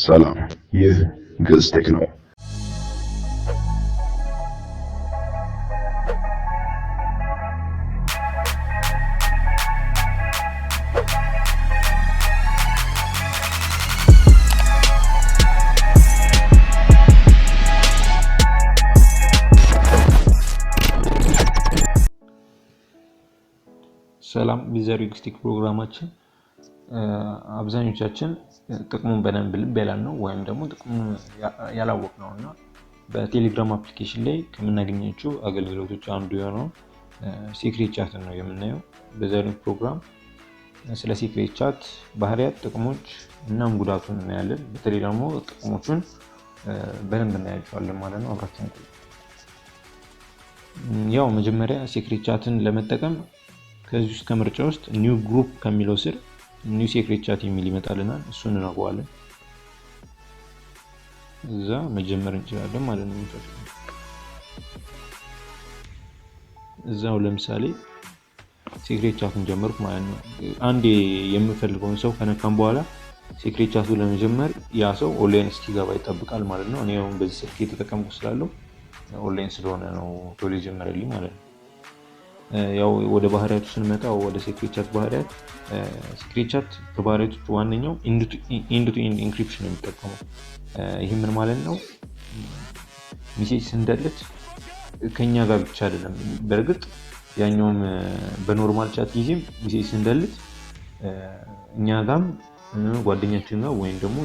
ሰላም፣ ይህ ግዕዝ ቴክ ነው። ሰላም በዛሬው ግዕዝ ቴክ ፕሮግራማችን አብዛኞቻችን ጥቅሙን በደንብ ልብ ያላልነው ወይም ደግሞ ጥቅሙን ያላወቅነውና በቴሌግራም አፕሊኬሽን ላይ ከምናገኛቸው አገልግሎቶች አንዱ የሆነው ሲክሬት ቻት ነው የምናየው። በዛሬው ፕሮግራም ስለ ሲክሬት ቻት ባህሪያት፣ ጥቅሞች እናም ጉዳቱን እናያለን። በተለይ ደግሞ ጥቅሞቹን በደንብ እናያቸዋለን ማለት ነው። አብራችሁን ቆዩ። ያው መጀመሪያ ሲክሬት ቻትን ለመጠቀም ከዚህ ውስጥ ከምርጫ ውስጥ ኒው ግሩፕ ከሚለው ስር ኒው ሲክሬት ቻት የሚል ይመጣልናል። እሱን እናውቀዋለን። እዛ መጀመር እንችላለን ማለት ነው። እዛው ለምሳሌ ሲክሬት ቻቱን ጀመርኩ ማለት ነው። አንዴ የምፈልገውን ሰው ከነካም በኋላ ሲክሬት ቻቱን ለመጀመር ያ ሰው ኦንላይን እስኪገባ ይጠብቃል ማለት ነው። እኔ አሁን በዚህ ስልክ እየተጠቀምኩ ስላለው ኦንላይን ስለሆነ ነው ቶሎ ጀመረልኝ ማለት ነው። ያው ወደ ባህሪያቱ ስንመጣ ወደ ሲክሬት ቻት ባህሪያት፣ ሲክሬት ቻት ከባህሪያቶቹ ዋነኛው ኢንድ ቱ ኢንድ ኢንክሪፕሽን ነው የሚጠቀመው። ይህ ምን ማለት ነው? ሜሴጅ ስንደልት ከኛ ጋር ብቻ አይደለም። በእርግጥ ያኛውም በኖርማል ቻት ጊዜም ሜሴጅ ስንደልት እኛ ጋርም ጓደኛችን ጋር ወይም ደግሞ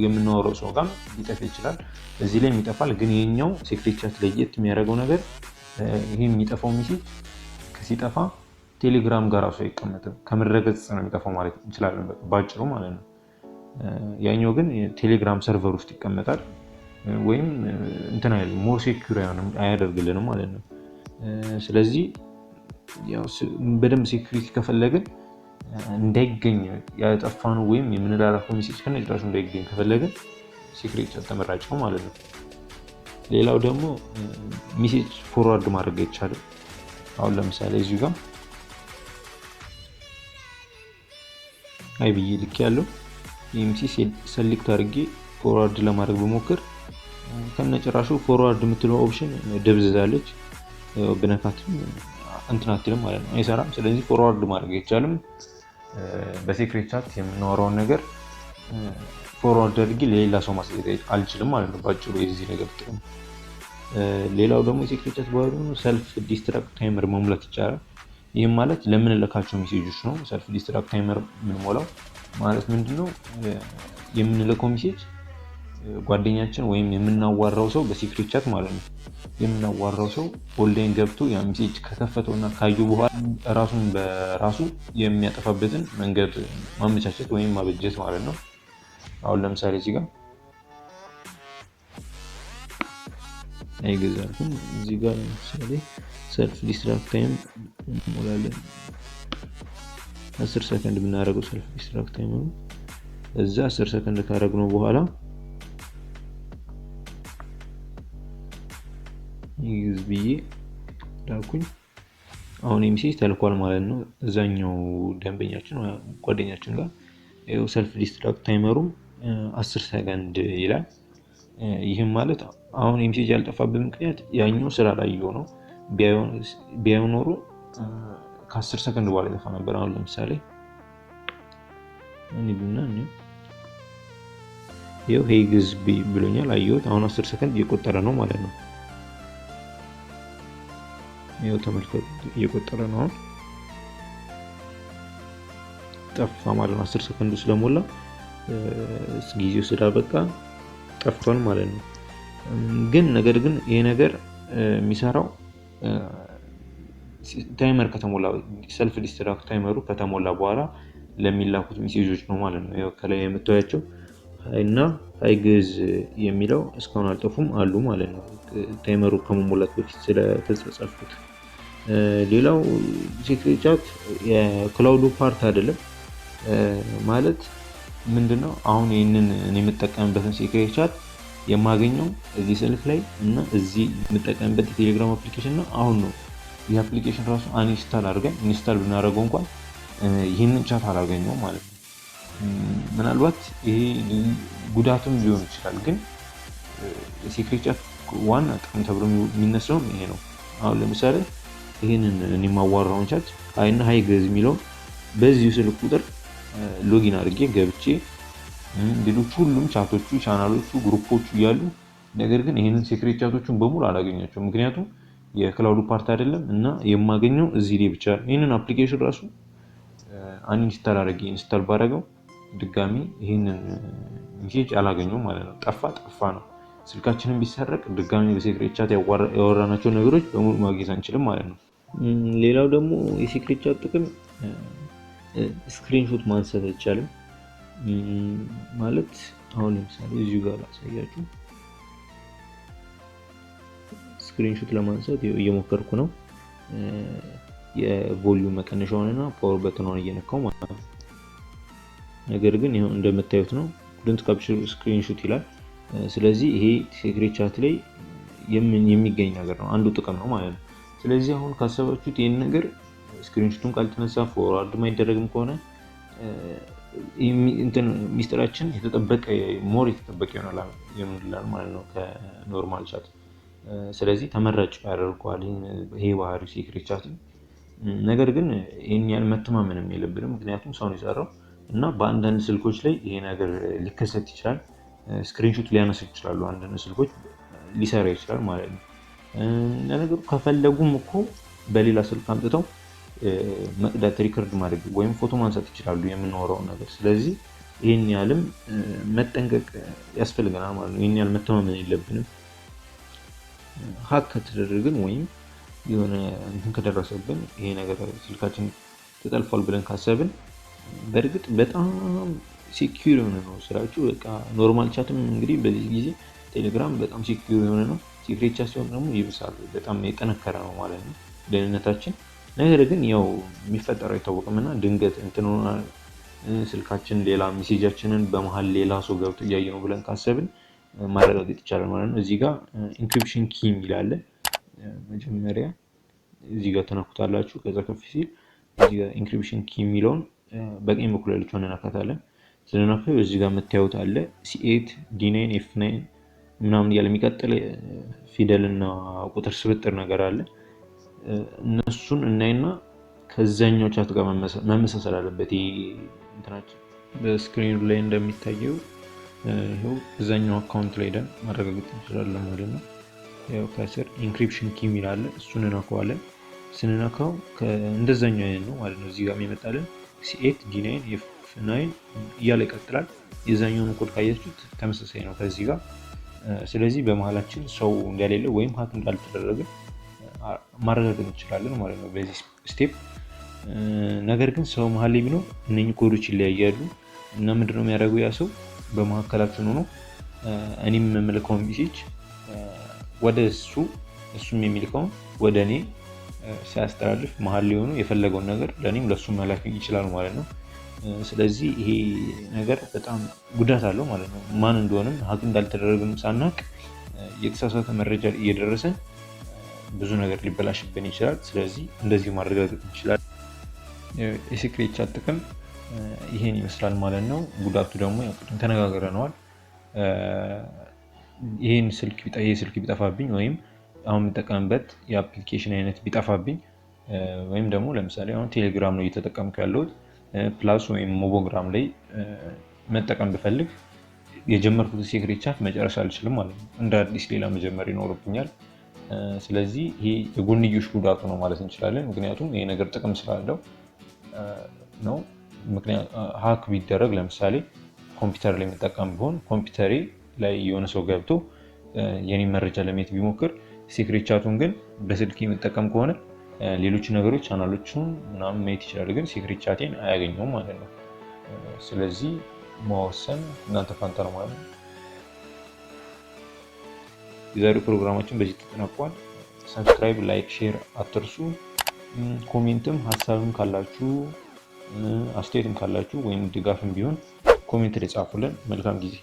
የምናወራው ሰው ጋር ሊጠፋ ይችላል። እዚህ ላይ ይጠፋል። ግን የኛው ሲክሬት ቻት ለየት የሚያደርገው ነገር ይሄ የሚጠፋው ሜሴጅ ሲጠፋ ቴሌግራም ጋር ራሱ አይቀመጥም፣ ከምድረገጽ ነው የሚጠፋው ማለት እንችላለን ባጭሩ ማለት ነው። ያኛው ግን ቴሌግራም ሰርቨር ውስጥ ይቀመጣል ወይም እንትን አይደለም፣ ሞር ሴኩር አያደርግልንም ማለት ነው። ስለዚህ ያው በደንብ ሴኩሪቲ ከፈለግን እንዳይገኝ ያጠፋነው ወይም የምንላላከው ሜሴጅ ከነጭራሹ እንዳይገኝ ከፈለግን ሲክሬት ቻት ተመራጭ ነው ማለት ነው። ሌላው ደግሞ ሜሴጅ ፎርዋርድ ማድረግ አይቻልም። አሁን ለምሳሌ እዚህ ጋር አይ ብዬ ልክ ያለው ኢምሲ ሴሌክት አድርጌ ፎርዋርድ ለማድረግ በሞክር ከነጭራሹ ፎርዋርድ የምትለው ኦፕሽን ደብዝዛለች። በነካትም እንትን አትልም ማለት ነው፣ አይሰራም። ስለዚህ ፎርዋርድ ማድረግ አይቻልም። በሲክሬት ቻት የምናወራውን ነገር ፎርዋርድ አድርጌ ለሌላ ሰው ማሳየት አልችልም ማለት ነው ባጭሩ የዚህ ነገር ጥቅም። ሌላው ደግሞ የሲክሬት ቻት ባህሪው ሰልፍ ዲስትራክት ታይመር መሙላት ይቻላል። ይህም ማለት ለምንልካቸው ሜሴጆች ነው። ሰልፍ ዲስትራክት ታይመር የምንሞላው ማለት ምንድነው? የምንልከው ሜሴጅ ጓደኛችን ወይም የምናዋራው ሰው በሲክሬት ቻት ማለት ነው፣ የምናዋራው ሰው ኦንላይን ገብቶ ያ ሜሴጅ ከከፈተውና ካየው በኋላ ራሱን በራሱ የሚያጠፋበትን መንገድ ማመቻቸት ወይም ማበጀት ማለት ነው። አሁን ለምሳሌ እዚህ ጋር አይገዛልኩም። እዚህ ጋር ለምሳሌ ሰልፍ ዲስትራክት ታይም እንሞላለን። 10 ሰከንድ ብናደርገው ሰልፍ ዲስትራክት ታይም ነው። እዛ 10 ሰከንድ ካደረግነው በኋላ ይዝ ብዬ ላኩኝ። አሁን ሜሴጅ ተልኳል ማለት ነው እዛኛው ደንበኛችን ጓደኛችን ጋር። ይኸው ሰልፍ ዲስትራክት ታይመሩም 10 ሰከንድ ይላል። ይህም ማለት አሁን ሜሴጅ ያልጠፋበት ምክንያት ያኛው ስላላየው ነው። ቢያየው ኖሮ ከ10 ሰከንድ በኋላ ይጠፋ ነበር። አሁን ለምሳሌ እንሂድና ይኸው ሄይ ግዕዝ ብሎኛል፣ አየሁት። አሁን 10 ሰከንድ እየቆጠረ ነው ማለት ነው። ይኸው ተመልከቱ፣ እየቆጠረ ነው። አሁን ጠፋ ማለት ነው። 10 ሰከንዱ ስለሞላ ጊዜው ስላበቃ ጠፍቷል ማለት ነው። ነገር ግን ይሄ ነገር የሚሰራው ታይመር ከተሞላ ሰልፍ ዲስትራክት ታይመሩ ከተሞላ በኋላ ለሚላኩት ሜሴጆች ነው ማለት ነው። ያው ከላይ የምታዩቸው እና ሃይ ግዕዝ የሚለው እስካሁን አልጠፉም አሉ ማለት ነው፣ ታይመሩ ከመሞላት በፊት ስለተጻፉት። ሌላው ሲክሬት ቻት የክላውዱ ፓርት አይደለም ማለት ምንድነው? አሁን ይሄንን እኔ የምጠቀምበትን ሲክሬት ቻት የማገኘው እዚህ ስልክ ላይ እና እዚህ የምጠቀምበት የቴሌግራም አፕሊኬሽን ነው። አሁን ነው ይህ አፕሊኬሽን ራሱ አንኢንስታል አድርገን ኢንስታል ብናደርገው እንኳን ይህንን ቻት አላገኘውም ማለት ነው። ምናልባት ይሄ ጉዳትም ሊሆን ይችላል። ግን የሴክሬት ቻት ዋና ጥቅም ተብሎ የሚነሳው ይሄ ነው። አሁን ለምሳሌ ይሄንን እኔ የማዋራውን ቻት ሀይና ሀይ ገዝ የሚለውን በዚሁ ስልክ ቁጥር ሎጊን አድርጌ ገብቼ ሌሎች ሁሉም ቻቶቹ፣ ቻናሎቹ፣ ግሩፖቹ እያሉ ነገር ግን ይሄንን ሴክሬት ቻቶቹን በሙሉ አላገኛቸውም። ምክንያቱም የክላውዱ ፓርት አይደለም እና የማገኘው እዚህ ላይ ብቻ። ይሄንን አፕሊኬሽን ራሱ አንኢንስታል አድርጌ ኢንስታል ባደረገው ድጋሚ ይሄንን ሜሴጅ አላገኘውም ማለት ነው። ጠፋ ነው። ስልካችንን ቢሰረቅ ድጋሚ በሴክሬት ቻት ያወራናቸው ነገሮች በሙሉ ማግኘት አንችልም ማለት ነው። ሌላው ደግሞ የሴክሬት ቻት ጥቅም ስክሪንሾት ማንሳት አይቻልም ማለት አሁን ለምሳሌ እዚሁ ጋር ላሳያችሁ። ስክሪንሾት ለማንሳት እየሞከርኩ ነው። የቮሊዩም መቀነሻውንና ፓወር በተኗን እየነካው ማለት ነው። ነገር ግን ይሄው እንደምታዩት ነው ዶንት ካፕቸር ስክሪንሾት ይላል። ስለዚህ ይሄ ሴክሬት ቻት ላይ የሚገኝ ነገር ነው፣ አንዱ ጥቅም ነው ማለት ነው። ስለዚህ አሁን ካሰባችሁት ይሄን ነገር ስክሪንሾቱን ካልተነሳ ፎርዋርድ ማይደረግም ከሆነ ሚስጥራችን የተጠበቀ ይሆናል ማለት ነው ከኖርማል ቻት። ስለዚህ ተመራጭ ያደርገዋል ይሄ ባህሪው ሴክሬት ቻት። ነገር ግን ይሄን ያህል መተማመንም የለብንም፣ ምክንያቱም ሰው ነው የሰራው እና በአንዳንድ ስልኮች ላይ ይሄ ነገር ሊከሰት ይችላል። ስክሪንሾት ሊያነሱ ይችላሉ፣ አንዳንድ ስልኮች ሊሰራ ይችላል ማለት ነው። ለነገሩ ከፈለጉም እኮ በሌላ ስልክ አምጥተው መቅዳት፣ ሪከርድ ማድረግ ወይም ፎቶ ማንሳት ይችላሉ የምናወራውን ነገር። ስለዚህ ይሄን ያህልም መጠንቀቅ ያስፈልገናል ማለት ነው። ይሄን ያህል መተማመን የለብንም። ሀክ ከተደረግን ወይም የሆነ እንትን ከደረሰብን ይሄ ነገር ስልካችን ተጠልፏል ብለን ካሰብን በእርግጥ በጣም ሴኪዩር የሆነ ነው ስራችሁ። በቃ ኖርማል ቻትም እንግዲህ በዚህ ጊዜ ቴሌግራም በጣም ሴኪዩር የሆነ ነው። ሴክሬት ቻት ሲሆን ደግሞ ይብሳል፣ በጣም የጠነከረ ነው ማለት ነው ደህንነታችን። ነገር ግን ያው የሚፈጠረው አይታወቅም እና ድንገት እንትን ስልካችን ሌላ ሜሴጃችንን በመሀል ሌላ ሰው ገብቶ እያየ ነው ብለን ካሰብን ማረጋገጥ ይቻላል ማለት ነው። እዚህ ጋር ኢንክሪፕሽን ኪ የሚል አለ። መጀመሪያ እዚህ ጋር ተነኩታላችሁ። ከዛ ከፍ ሲል እዚህ ጋር ኢንክሪፕሽን ኪ የሚለውን በቀኝ በኩል ያለችውን እንነካታለን። ስለነካው እዚህ ጋር የምታዩት አለ C8 D9 F9 ምናምን እያለ የሚቀጥል ፊደልና ቁጥር ስብጥር ነገር አለ። እነሱን እናይና ከዛኛው ቻት ጋር መመሳሰል አለበት። እንትናችን በስክሪኑ ላይ እንደሚታየው ይሄው እዛኛው አካውንት ላይ ደን ማረጋገጥ እንችላለን ማለት ነው። ያው ከስር ኢንክሪፕሽን ኪ የሚል አለ። እሱን እንነካዋለን። ስንነካው እንደዛኛው አይነት ነው ማለት ነው። እዚህ ጋር የሚመጣልን C8 D9 F9 እያለ ይቀጥላል። የዛኛውን ኮድ ካያችሁት ተመሳሳይ ነው ከዚህ ጋር። ስለዚህ በመሃላችን ሰው እንደሌለ ወይም ሀክ እንዳልተደረገ ማረጋገጥ እንችላለን ማለት ነው በዚህ ስቴፕ። ነገር ግን ሰው መሀል ላይ ቢኖር እነኚህ ኮዶች ይለያያሉ እና ምንድነው የሚያደርገው ያ ሰው በመካከላችን ሆኖ እኔም የምልከውን ሜሴጅ ወደ እሱም የሚልከውን ወደ እኔ ሲያስተላልፍ መሀል ላይ ሆኖ የፈለገውን ነገር ለእኔም ለእሱም መላክ ይችላል ማለት ነው። ስለዚህ ይሄ ነገር በጣም ጉዳት አለው ማለት ነው። ማን እንደሆነም ሀክ እንዳልተደረገም ሳናቅ የተሳሳተ መረጃ እየደረሰን ብዙ ነገር ሊበላሽብን ይችላል። ስለዚህ እንደዚህ ማረጋገጥ እንችላለን። የሴክሬት ቻት ጥቅም ይሄን ይመስላል ማለት ነው። ጉዳቱ ደግሞ ቅድም ተነጋግረነዋል። ይሄ ስልክ ቢጠፋብኝ ወይም አሁን የምጠቀምበት የአፕሊኬሽን አይነት ቢጠፋብኝ ወይም ደግሞ ለምሳሌ አሁን ቴሌግራም ነው እየተጠቀምኩ ያለሁት ፕላስ ወይም ሞቦግራም ላይ መጠቀም ብፈልግ የጀመርኩት ሴክሬት ቻት መጨረስ አልችልም ማለት ነው። እንደ አዲስ ሌላ መጀመር ይኖርብኛል። ስለዚህ ይሄ የጎንዮሽ ጉዳቱ ነው ማለት እንችላለን። ምክንያቱም ይሄ ነገር ጥቅም ስላለው ነው። ሀክ ቢደረግ ለምሳሌ ኮምፒውተር ላይ መጠቀም ቢሆን ኮምፒውተሬ ላይ የሆነ ሰው ገብቶ የኔ መረጃ ለማየት ቢሞክር ሴክሬት ቻቱን ግን በስልክ የምጠቀም ከሆነ ሌሎች ነገሮች ቻናሎችን ምናምን ማየት ይችላል፣ ግን ሴክሬት ቻቴን አያገኘውም ማለት ነው። ስለዚህ መወሰን እናንተ ፋንታ ነው ማለት ነው። የዛሬው ፕሮግራማችን በዚህ ተጠናቋል። ሰብስክራይብ፣ ላይክ፣ ሼር አትርሱ። ኮሜንትም ሀሳብም ካላችሁ አስተያየትም ካላችሁ ወይም ድጋፍም ቢሆን ኮሜንት ላይ ጻፉልን። መልካም ጊዜ